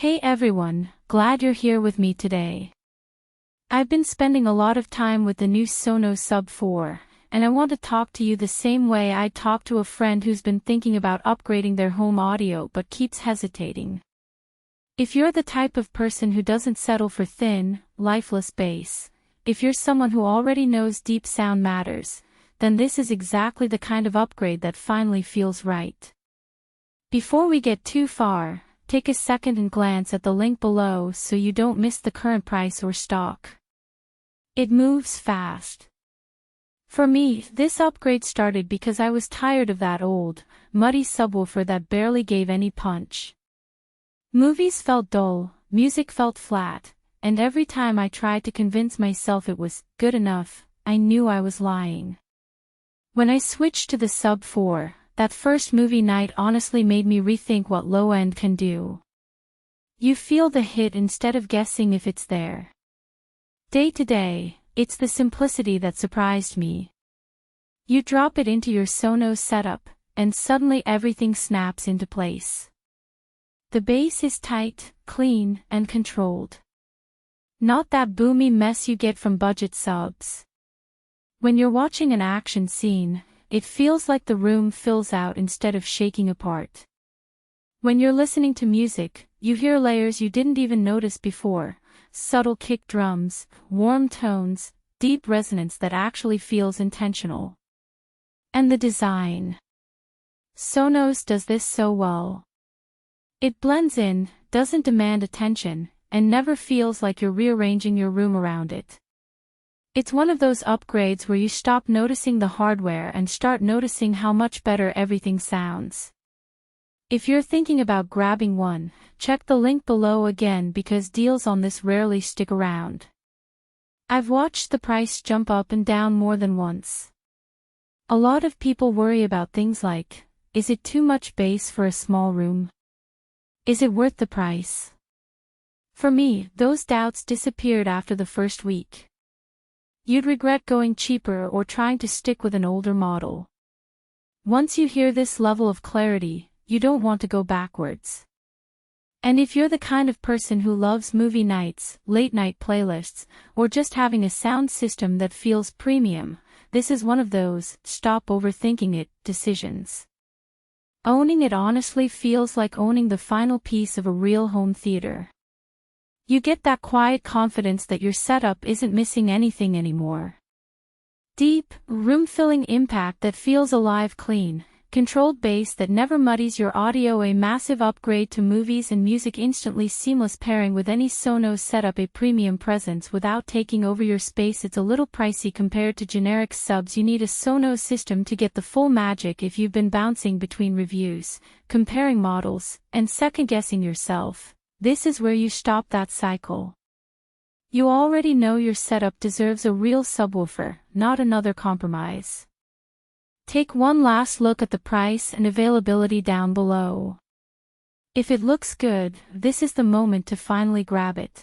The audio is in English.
Hey everyone, glad you're here with me today. I've been spending a lot of time with the new Sonos Sub 4, and I want to talk to you the same way I talk to a friend who's been thinking about upgrading their home audio but keeps hesitating. If you're the type of person who doesn't settle for thin, lifeless bass, if you're someone who already knows deep sound matters, then this is exactly the kind of upgrade that finally feels right. Before we get too far, take a second and glance at the link below so you don't miss the current price or stock. It moves fast. For me, this upgrade started because I was tired of that old, muddy subwoofer that barely gave any punch. Movies felt dull, music felt flat, and every time I tried to convince myself it was good enough, I knew I was lying. When I switched to the Sub 4, that first movie night honestly made me rethink what low-end can do. You feel the hit instead of guessing if it's there. Day to day, it's the simplicity that surprised me. You drop it into your Sonos setup, and suddenly everything snaps into place. The bass is tight, clean, and controlled. Not that boomy mess you get from budget subs. When you're watching an action scene, it feels like the room fills out instead of shaking apart. When you're listening to music, you hear layers you didn't even notice before, subtle kick drums, warm tones, deep resonance that actually feels intentional. And the design. Sonos does this so well. It blends in, doesn't demand attention, and never feels like you're rearranging your room around it. It's one of those upgrades where you stop noticing the hardware and start noticing how much better everything sounds. If you're thinking about grabbing one, check the link below again because deals on this rarely stick around. I've watched the price jump up and down more than once. A lot of people worry about things like, is it too much bass for a small room? Is it worth the price? For me, those doubts disappeared after the first week. You'd regret going cheaper or trying to stick with an older model. Once you hear this level of clarity, you don't want to go backwards. And if you're the kind of person who loves movie nights, late-night playlists, or just having a sound system that feels premium, this is one of those stop overthinking it decisions. Owning it honestly feels like owning the final piece of a real home theater. You get that quiet confidence that your setup isn't missing anything anymore. Deep, room-filling impact that feels alive, clean, controlled bass that never muddies your audio. A massive upgrade to movies and music, instantly seamless pairing with any Sonos setup, a premium presence without taking over your space. It's a little pricey compared to generic subs. You need a Sonos system to get the full magic. If you've been bouncing between reviews, comparing models, and second-guessing yourself, this is where you stop that cycle. You already know your setup deserves a real subwoofer, not another compromise. Take one last look at the price and availability down below. If it looks good, this is the moment to finally grab it.